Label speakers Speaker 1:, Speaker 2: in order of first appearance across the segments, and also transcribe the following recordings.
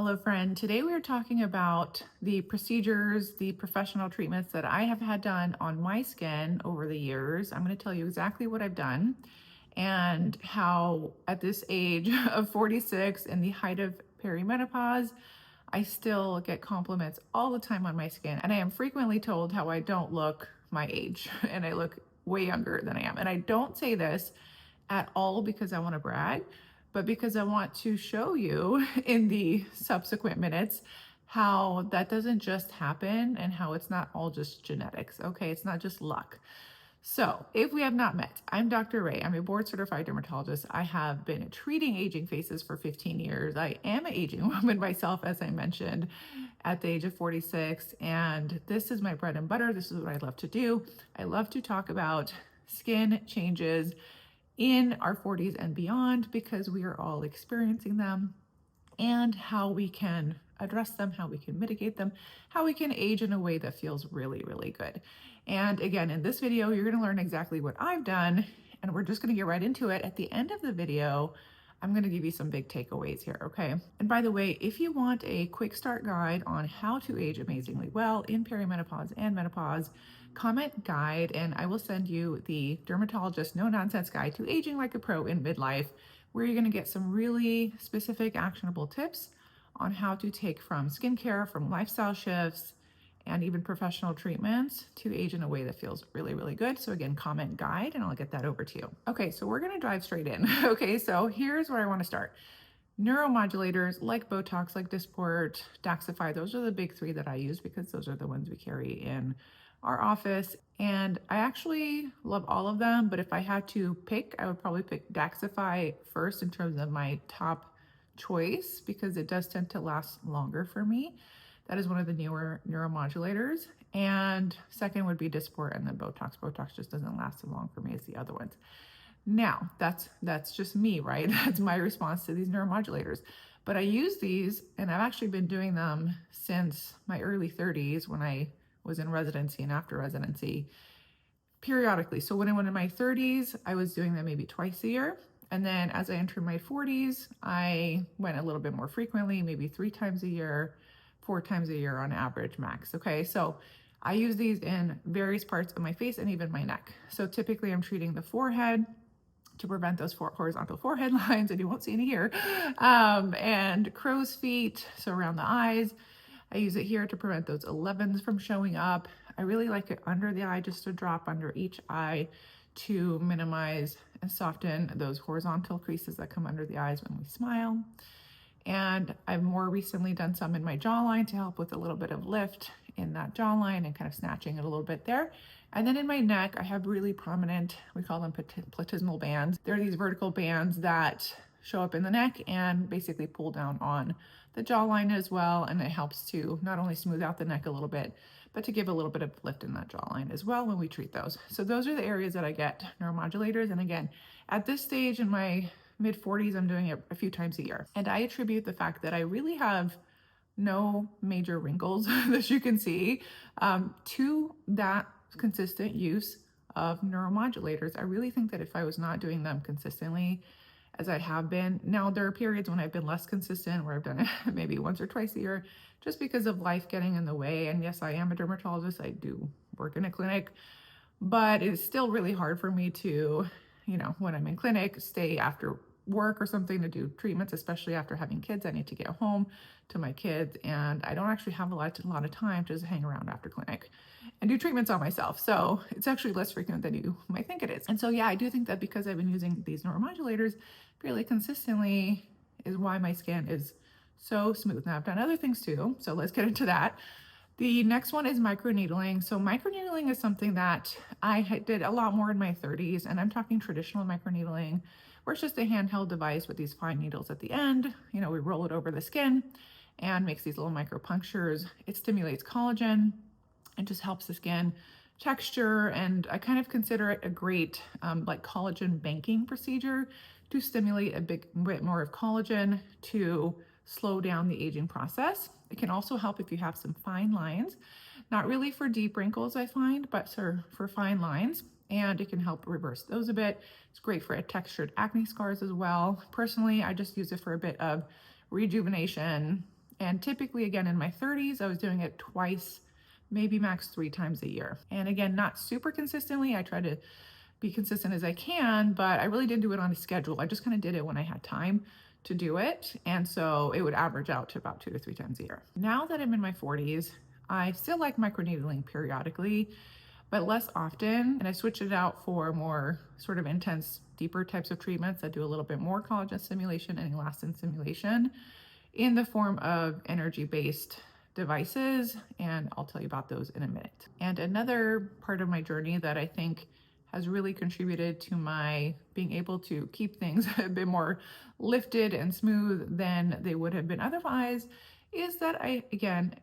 Speaker 1: Hello, friend. Today we are talking about the procedures, the professional treatments that I have had done on my skin over the years. I'm going to tell you exactly what I've done and how at this age of 46 in the height of perimenopause, I still get compliments all the time on my skin. And I am frequently told how I don't look my age and I look way younger than I am. And I don't say this at all because I want to brag, but because I want to show you in the subsequent minutes how that doesn't just happen and how it's not all just genetics. Okay, it's not just luck. So if we have not met, I'm Dr. Ray. I'm a board certified dermatologist. I have been treating aging faces for 15 years. I am an aging woman myself, as I mentioned, at the age of 46. And this is my bread and butter. This is what I love to do. I love to talk about skin changes in our 40s and beyond because we are all experiencing them, and how we can address them, how we can mitigate them, how we can age in a way that feels really, really good. And again, in this video, you're going to learn exactly what I've done, and we're just going to get right into it. At the end of the video, I'm going to give you some big takeaways here, okay? And by the way, if you want a quick start guide on how to age amazingly well in perimenopause and menopause, comment guide, and I will send you the Dermatologist No Nonsense Guide to Aging Like a Pro in Midlife, where you're going to get some really specific actionable tips on how to take from skincare, from lifestyle shifts, and even professional treatments to age in a way that feels really, really good. So again, comment guide and I'll get that over to you. Okay, so we're gonna dive straight in. Okay, so here's where I wanna start. Neuromodulators like Botox, like Dysport, Daxxify, those are the big three that I use because those are the ones we carry in our office. And I actually love all of them, but if I had to pick, I would probably pick Daxxify first in terms of my top choice because it does tend to last longer for me. That is one of the newer neuromodulators. And second would be Dysport and then Botox. Botox just doesn't last as long for me as the other ones. Now, that's just me, right? That's my response to these neuromodulators. But I use these, and I've actually been doing them since my early 30s when I was in residency and after residency periodically. So when I went in my 30s, I was doing them maybe twice a year. And then as I entered my 40s, I went a little bit more frequently, maybe 3 times a year, 4 times a year on average max. Okay, so I use these in various parts of my face and even my neck. So typically I'm treating the forehead to prevent those horizontal forehead lines, and you won't see any here, and crow's feet, so around the eyes. I use it here to prevent those 11s from showing up. I really like it under the eye, just a drop under each eye to minimize and soften those horizontal creases that come under the eyes when we smile. And I've more recently done some in my jawline to help with a little bit of lift in that jawline and kind of snatching it a little bit there. And then in my neck, I have really prominent, we call them platysmal bands. They're these vertical bands that show up in the neck and basically pull down on the jawline as well. And it helps to not only smooth out the neck a little bit, but to give a little bit of lift in that jawline as well when we treat those. So those are the areas that I get neuromodulators. And again, at this stage in my mid-40s, I'm doing it a few times a year. And I attribute the fact that I really have no major wrinkles, as you can see, to that consistent use of neuromodulators. I really think that if I was not doing them consistently, as I have been, now there are periods when I've been less consistent where I've done it maybe once or twice a year just because of life getting in the way. And yes, I am a dermatologist. I do work in a clinic, but it's still really hard for me to, when I'm in clinic, stay after work or something to do treatments, especially after having kids. I need to get home to my kids, and I don't actually have a lot of time to just hang around after clinic and do treatments on myself. So it's actually less frequent than you might think it is. And so yeah, I do think that because I've been using these neuromodulators fairly consistently is why my skin is so smooth. Now I've done other things too, so let's get into that. The next one is microneedling. So microneedling is something that I did a lot more in my 30s, and I'm talking traditional microneedling, where it's just a handheld device with these fine needles at the end. We roll it over the skin and makes these little micro punctures. It stimulates collagen and just helps the skin texture. And I kind of consider it a great like collagen banking procedure to stimulate a bit more of collagen to slow down the aging process. It can also help if you have some fine lines, not really for deep wrinkles, I find, but for fine lines. And it can help reverse those a bit. It's great for textured acne scars as well. Personally, I just use it for a bit of rejuvenation And typically, again, in my 30s, I was doing it twice, maybe max 3 times a year. And again, not super consistently. I try to be consistent as I can, but I really didn't do it on a schedule. I just kind of did it when I had time to do it. And so it would average out to about 2 to 3 times a year. Now that I'm in my 40s, I still like microneedling periodically, but less often. And I switched it out for more sort of intense, deeper types of treatments that do a little bit more collagen stimulation and elastin stimulation in the form of energy-based devices. And I'll tell you about those in a minute. And another part of my journey that I think has really contributed to my being able to keep things a bit more lifted and smooth than they would have been otherwise is that I, again,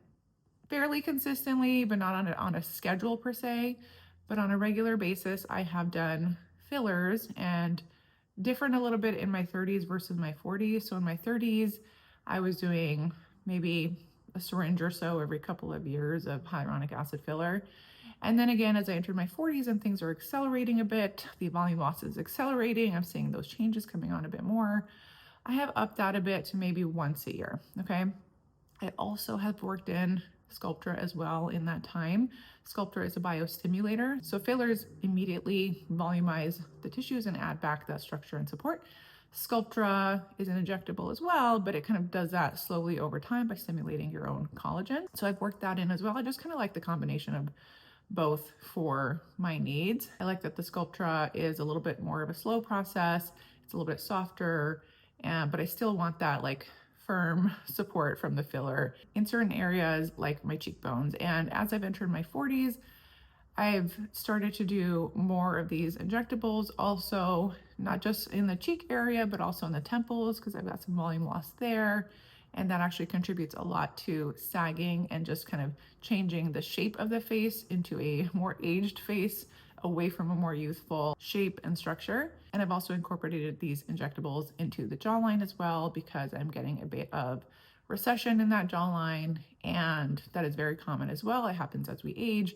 Speaker 1: fairly consistently, but not on a schedule per se, but on a regular basis, I have done fillers, and different a little bit in my 30s versus my 40s. So in my 30s, I was doing maybe a syringe or so every couple of years of hyaluronic acid filler. And then again, as I entered my 40s and things are accelerating a bit, the volume loss is accelerating, I'm seeing those changes coming on a bit more, I have upped that a bit to maybe once a year, okay? I also have worked in Sculptra as well in that time. Sculptra is a biostimulator. So fillers immediately volumize the tissues and add back that structure and support. Sculptra is an injectable as well, but it kind of does that slowly over time by stimulating your own collagen. So I've worked that in as well. I just kind of like the combination of both for my needs. I like that the Sculptra is a little bit more of a slow process. It's a little bit softer, but I still want that like firm support from the filler in certain areas like my cheekbones. And as I've entered my 40s, I've started to do more of these injectables also, not just in the cheek area, but also in the temples, because I've got some volume loss there. And that actually contributes a lot to sagging and just kind of changing the shape of the face into a more aged face, away from a more youthful shape and structure. And I've also incorporated these injectables into the jawline as well, because I'm getting a bit of recession in that jawline. And that is very common as well. It happens as we age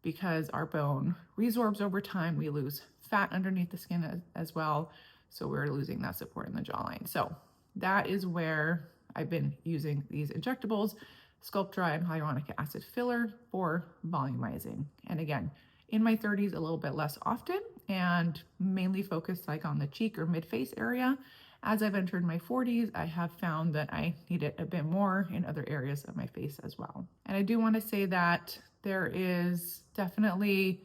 Speaker 1: because our bone resorbs over time. We lose fat underneath the skin as well. So we're losing that support in the jawline. So that is where I've been using these injectables, Sculptra and hyaluronic acid filler for volumizing. And again, in my 30s, a little bit less often, and mainly focused like on the cheek or mid-face area. As I've entered my 40s, I have found that I need it a bit more in other areas of my face as well. And I do want to say that there is definitely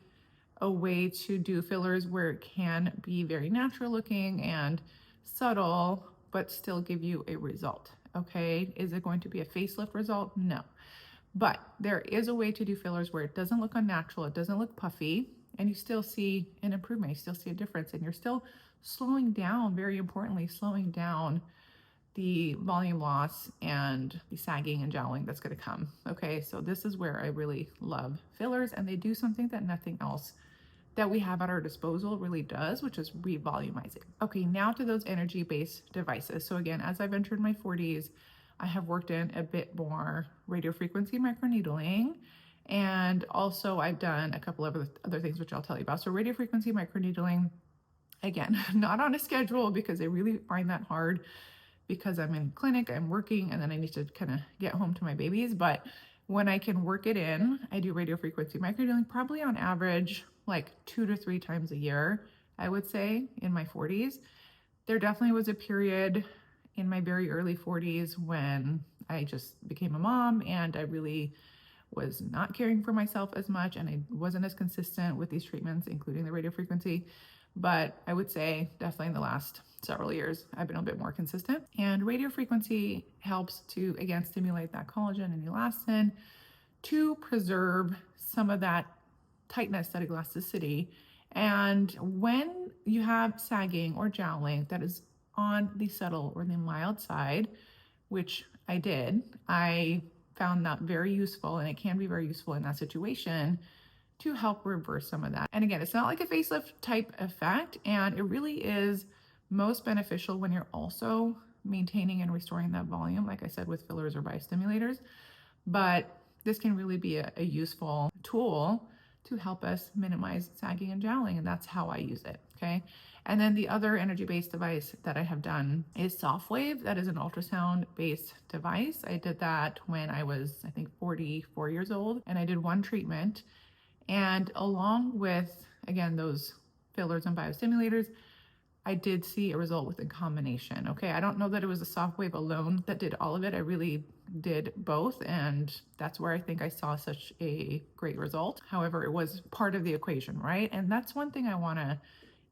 Speaker 1: a way to do fillers where it can be very natural looking and subtle, but still give you a result. Okay, is it going to be a facelift result? No. But there is a way to do fillers where it doesn't look unnatural, it doesn't look puffy, and you still see an improvement, you still see a difference, and you're still slowing down, very importantly, slowing down the volume loss and the sagging and jowling that's going to come. Okay, so this is where I really love fillers, and they do something that nothing else that we have at our disposal really does, which is revolumizing. Okay, now to those energy-based devices. So again, as I've entered my 40s, I have worked in a bit more radiofrequency microneedling, and also I've done a couple of other things which I'll tell you about. So radiofrequency microneedling, again, not on a schedule because I really find that hard because I'm in clinic, I'm working, and then I need to kind of get home to my babies. But when I can work it in, I do radiofrequency microneedling probably on average like 2 to 3 times a year, I would say, in my 40s. There definitely was a period in my very early 40s when I just became a mom and I really was not caring for myself as much, and I wasn't as consistent with these treatments, including the radiofrequency. But I would say definitely in the last several years, I've been a bit more consistent. And radiofrequency helps to, again, stimulate that collagen and elastin to preserve some of that tightness, that elasticity. And when you have sagging or jowling that is on the subtle or the mild side, which I did, I found that very useful, and it can be very useful in that situation to help reverse some of that. And again, it's not like a facelift type effect, and it really is most beneficial when you're also maintaining and restoring that volume, like I said, with fillers or biostimulators. But this can really be a useful tool to help us minimize sagging and jowling, and that's how I use it, okay? And then the other energy-based device that I have done is SoftWave. That is an ultrasound-based device. I did that when I was, I think, 44 years old, and I did one treatment. And along with, again, those fillers and biostimulators, I did see a result with a combination. Okay, I don't know that it was the SoftWave alone that did all of it. I really did both, and that's where I think I saw such a great result. However, it was part of the equation, right? And that's one thing I want to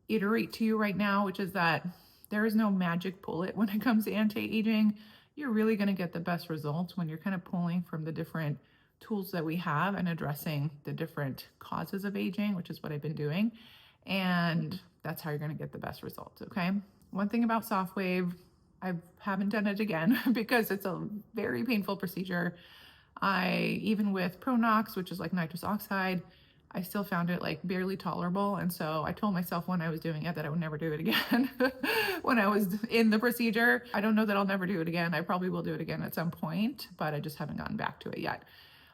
Speaker 1: iterate to you right now, which is that there is no magic bullet when it comes to anti-aging. You're really going to get the best results when you're kind of pulling from the different tools that we have and addressing the different causes of aging, which is what I've been doing. And that's how you're going to get the best results, okay? One thing about SoftWave, I haven't done it again because it's a very painful procedure. Even with Pronox, which is like nitrous oxide, I still found it like barely tolerable. And so I told myself when I was doing it that I would never do it again when I was in the procedure. I don't know that I'll never do it again. I probably will do it again at some point, but I just haven't gotten back to it yet.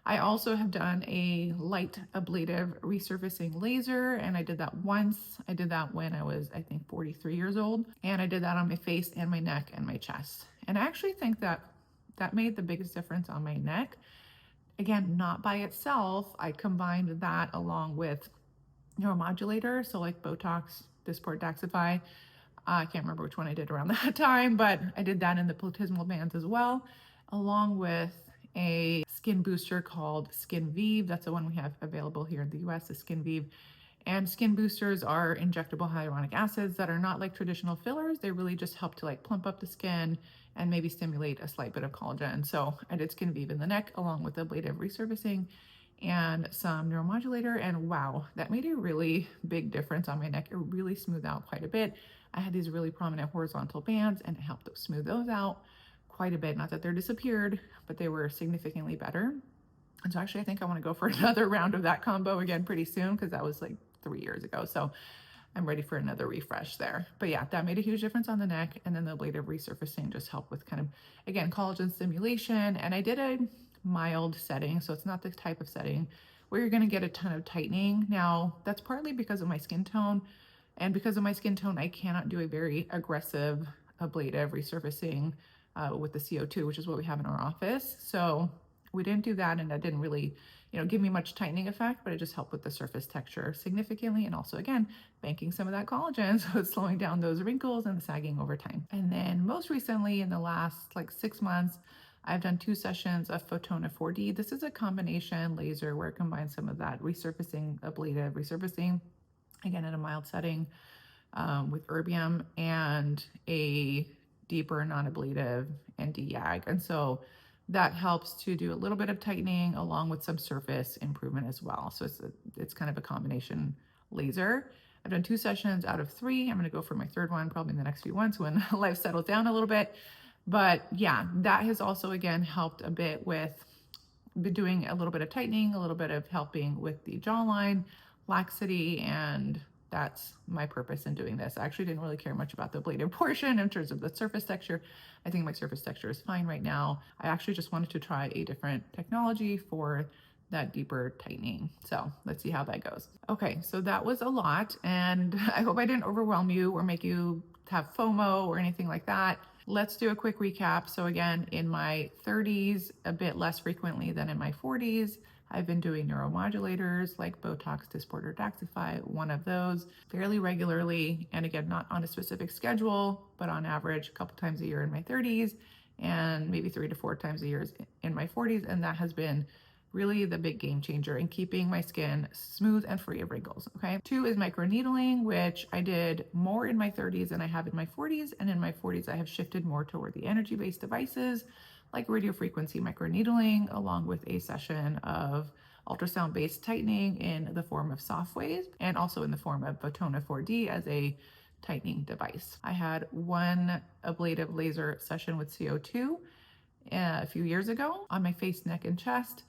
Speaker 1: I also have done a light ablative resurfacing laser, and I did that once. I did that when I was, I think, 43 years old, and I did that on my face and my neck and my chest. And I actually think that that made the biggest difference on my neck. Again, not by itself. I combined that along with neuromodulator, so like Botox, Dysport, Daxxify. I can't remember which one I did around that time, but I did that in the platysmal bands as well, along with a skin booster called Skin Vive. That's the one we have available here in the US, the Skin Vive. And skin boosters are injectable hyaluronic acids that are not like traditional fillers. They really just help to like plump up the skin and maybe stimulate a slight bit of collagen. So I did Skin Vive in the neck along with ablative resurfacing and some neuromodulator, and wow, that made a really big difference on my neck. It really smoothed out quite a bit. I had these really prominent horizontal bands, and it helped smooth those out quite a bit. Not that they're disappeared, but they were significantly better. And so actually I think I want to go for another round of that combo again pretty soon, because that was like 3 years ago. So I'm ready for another refresh there. But yeah, that made a huge difference on the neck. And then the ablative resurfacing just helped with kind of, again, collagen stimulation. And I did a mild setting, so it's not the type of setting where you're going to get a ton of tightening. Now, that's partly because of my skin tone. And because of my skin tone, I cannot do a very aggressive ablative resurfacing with the CO2, which is what we have in our office. So we didn't do that, and that didn't really, give me much tightening effect, but it just helped with the surface texture significantly. And also, again, banking some of that collagen, so it's slowing down those wrinkles and the sagging over time. And then most recently, in the last like 6 months, I've done 2 sessions of Photona 4D. This is a combination laser where it combines some of that resurfacing, ablative resurfacing, again, in a mild setting with erbium and a deeper non-ablative ND-YAG. And so that helps to do a little bit of tightening along with some surface improvement as well. So it's kind of a combination laser. I've done 2 sessions out of 3. I'm going to go for my 3rd one probably in the next few months when life settles down a little bit. But yeah, that has also, again, helped a bit with doing a little bit of tightening, a little bit of helping with the jawline, laxity, and that's my purpose in doing this. I actually didn't really care much about the ablative portion in terms of the surface texture. I think my surface texture is fine right now. I actually just wanted to try a different technology for that deeper tightening. So let's see how that goes. Okay, so that was a lot, and I hope I didn't overwhelm you or make you have FOMO or anything like that. Let's do a quick recap. So again, in my 30s, a bit less frequently than in my 40s, I've been doing neuromodulators like Botox, Dysport, or Daxxify, one of those, fairly regularly. And again, not on a specific schedule, but on average, a couple times a year in my 30s and maybe 3 to 4 times a year in my 40s. And that has been really the big game changer in keeping my skin smooth and free of wrinkles, okay? 2 is microneedling, which I did more in my 30s than I have in my 40s. And in my 40s, I have shifted more toward the energy-based devices like radiofrequency microneedling, along with a session of ultrasound-based tightening in the form of SoftWave, and also in the form of Photona 4D as a tightening device. I had 1 ablative laser session with CO2 a few years ago on my face, neck, and chest.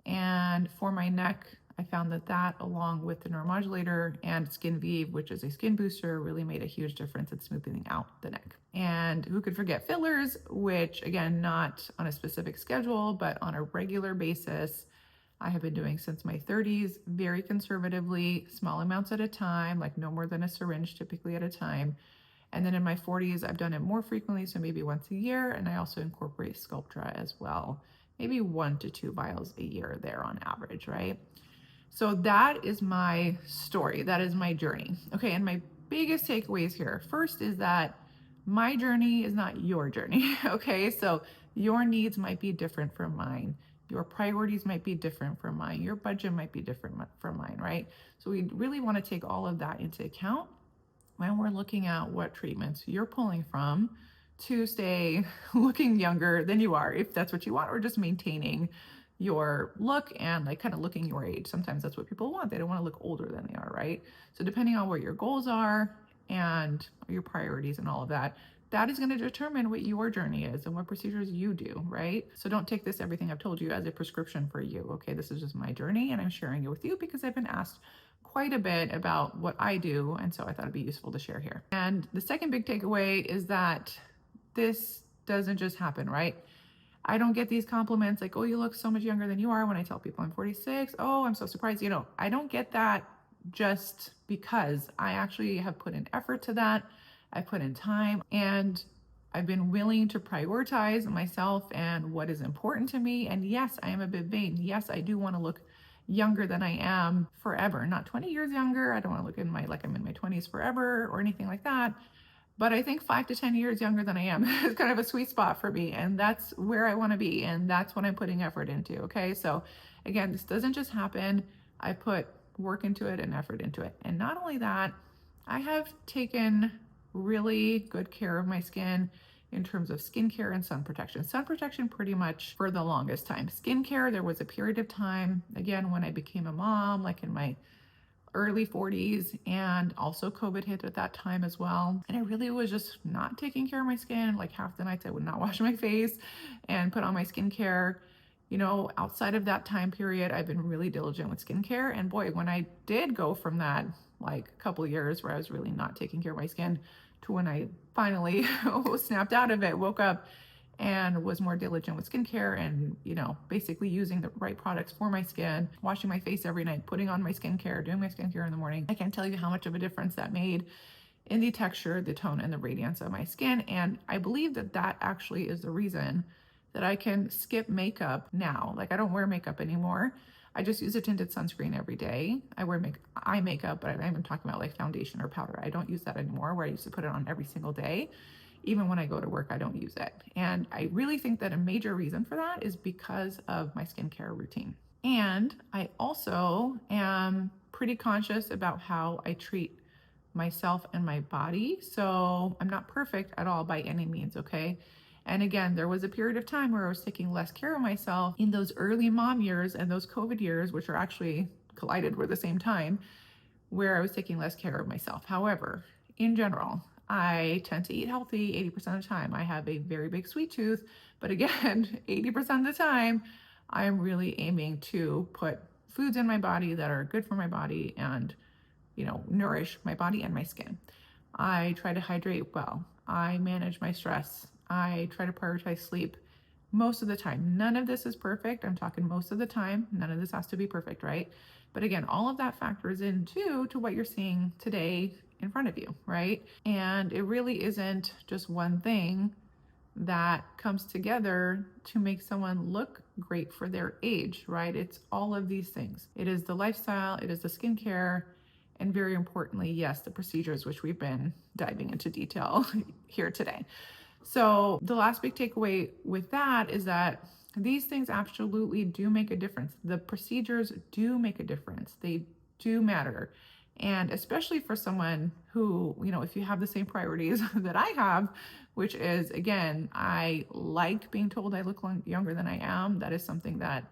Speaker 1: And for my neck, I found that along with the neuromodulator and Skin Vive, which is a skin booster, really made a huge difference in smoothing out the neck. And who could forget fillers, which again, not on a specific schedule, but on a regular basis, I have been doing since my 30s, very conservatively, small amounts at a time, like no more than a syringe typically at a time. And then in my 40s, I've done it more frequently, so maybe once a year. And I also incorporate Sculptra as well, maybe 1 to 2 vials a year there on average, right? So that is my story. That is my journey. Okay, and my biggest takeaways here. First is that my journey is not your journey. Okay, so your needs might be different from mine. Your priorities might be different from mine. Your budget might be different from mine, right? So we really want to take all of that into account when we're looking at what treatments you're pulling from to stay looking younger than you are, if that's what you want, or just maintaining your look and like kind of looking your age. Sometimes that's what people want. They don't want to look older than they are, right? So depending on what your goals are and your priorities and all of that, that is going to determine what your journey is and what procedures you do, right? So don't take this, everything I've told you, as a prescription for you. Okay, this is just my journey and I'm sharing it with you because I've been asked quite a bit about what I do, and so I thought it'd be useful to share here. And the second big takeaway is that this doesn't just happen, right? I don't get these compliments like, oh, you look so much younger than you are, when I tell people I'm 46. Oh, I'm so surprised. I don't get that just because. I actually have put in effort to that. I put in time, and I've been willing to prioritize myself and what is important to me. And yes, I am a bit vain. Yes, I do want to look younger than I am forever, not 20 years younger. I don't want to look like I'm in my 20s forever or anything like that. But I think 5 to 10 years younger than I am is kind of a sweet spot for me. And that's where I want to be. And that's what I'm putting effort into. Okay. So again, this doesn't just happen. I put work into it and effort into it. And not only that, I have taken really good care of my skin in terms of skincare and sun protection. Sun protection pretty much for the longest time. Skincare, there was a period of time, again, when I became a mom, like in my early 40s, and also COVID hit at that time as well. And I really was just not taking care of my skin. Like half the nights I would not wash my face and put on my skincare. Outside of that time period, I've been really diligent with skincare. And boy, when I did go from that like a couple of years where I was really not taking care of my skin to when I finally snapped out of it, woke up and was more diligent with skincare and, basically using the right products for my skin, washing my face every night, putting on my skincare, doing my skincare in the morning. I can't tell you how much of a difference that made in the texture, the tone, and the radiance of my skin. And I believe that that actually is the reason that I can skip makeup now. Like I don't wear makeup anymore. I just use a tinted sunscreen every day. I wear eye makeup, but I'm talking about like foundation or powder. I don't use that anymore, where I used to put it on every single day. Even when I go to work, I don't use it. And I really think that a major reason for that is because of my skincare routine. And I also am pretty conscious about how I treat myself and my body. So I'm not perfect at all by any means, okay? And again, there was a period of time where I was taking less care of myself in those early mom years and those COVID years, which are actually collided were the same time, where I was taking less care of myself. However, in general, I tend to eat healthy 80% of the time. I have a very big sweet tooth, but again, 80% of the time, I'm really aiming to put foods in my body that are good for my body and, nourish my body and my skin. I try to hydrate well. I manage my stress. I try to prioritize sleep most of the time. None of this is perfect. I'm talking most of the time. None of this has to be perfect, right? But again, all of that factors in too to what you're seeing today in front of you, right? And it really isn't just one thing that comes together to make someone look great for their age, right? It's all of these things. It is the lifestyle, it is the skincare, and very importantly, yes, the procedures, which we've been diving into detail here today. So the last big takeaway with that is that these things absolutely do make a difference. The procedures do make a difference. They do matter. And especially for someone who, if you have the same priorities that I have, which is, again, I like being told I look younger than I am. That is something that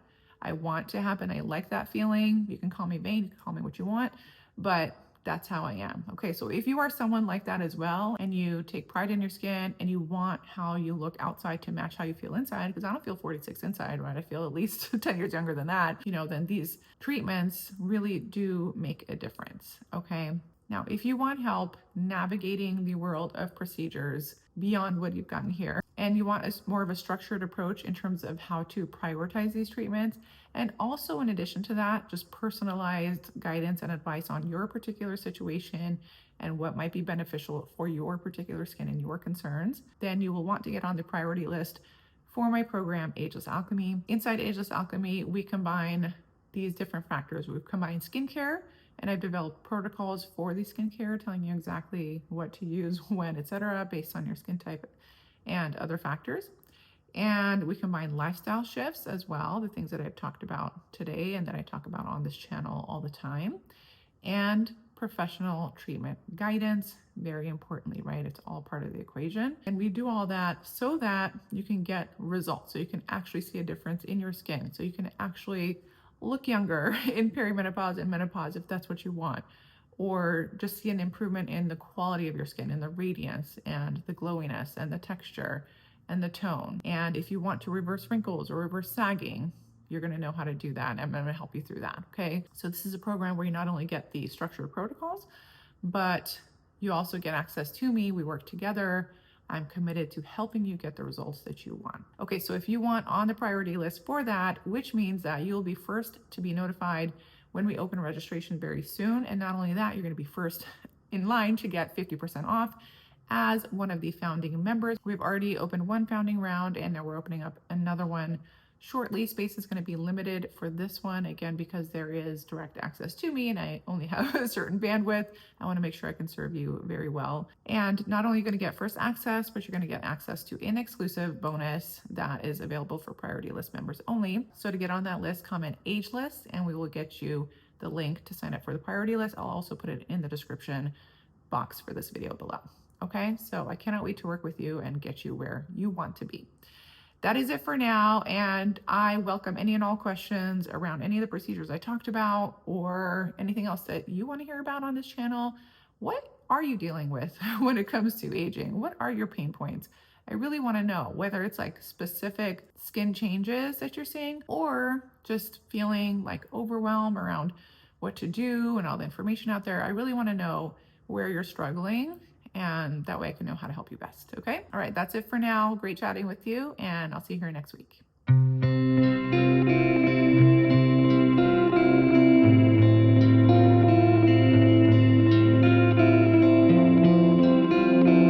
Speaker 1: I want to happen. I like that feeling. You can call me vain, you can call me what you want, but that's how I am. Okay, so if you are someone like that as well, and you take pride in your skin and you want how you look outside to match how you feel inside, because I don't feel 46 inside, right? I feel at least 10 years younger than that, then these treatments really do make a difference, okay? Now, if you want help navigating the world of procedures beyond what you've gotten here, And you want more of a structured approach in terms of how to prioritize these treatments. And also, in addition to that, just personalized guidance and advice on your particular situation and what might be beneficial for your particular skin and your concerns. Then you will want to get on the priority list for my program, Ageless Alchemy. Inside Ageless Alchemy, we combine these different factors. We've combined skincare, and I've developed protocols for the skincare, telling you exactly what to use, when, etc., based on your skin type and other factors. And we combine lifestyle shifts as well, the things that I've talked about today and that I talk about on this channel all the time, and professional treatment guidance, very importantly, right? It's all part of the equation. And we do all that so that you can get results, so you can actually see a difference in your skin, so you can actually look younger in perimenopause and menopause if that's what you want, or just see an improvement in the quality of your skin and the radiance and the glowiness and the texture and the tone. And if you want to reverse wrinkles or reverse sagging, you're going to know how to do that. I'm going to help you through that. Okay. So this is a program where you not only get the structured protocols, but you also get access to me. We work together. I'm committed to helping you get the results that you want. Okay, so if you want on the priority list for that, which means that you'll be first to be notified when we open registration very soon. And not only that, you're going to be first in line to get 50% off as one of the founding members. We've already opened one founding round, and now we're opening up another one shortly. Space is going to be limited for this one, again, because there is direct access to me and I only have a certain bandwidth. I want to make sure I can serve you very well. And not only are you going to get first access, but you're going to get access to an exclusive bonus that is available for priority list members only. So to get on that list, comment Ageless and we will get you the link to sign up for the priority list. I'll also put it in the description box for this video below. Okay, so I cannot wait to work with you and get you where you want to be. That is it for now, and I welcome any and all questions around any of the procedures I talked about or anything else that you want to hear about on this channel. What are you dealing with when it comes to aging? What are your pain points? I really want to know, whether it's like specific skin changes that you're seeing or just feeling like overwhelmed around what to do and all the information out there. I really want to know where you're struggling, and that way I can know how to help you best. Okay. All right. That's it for now. Great chatting with you, and I'll see you here next week.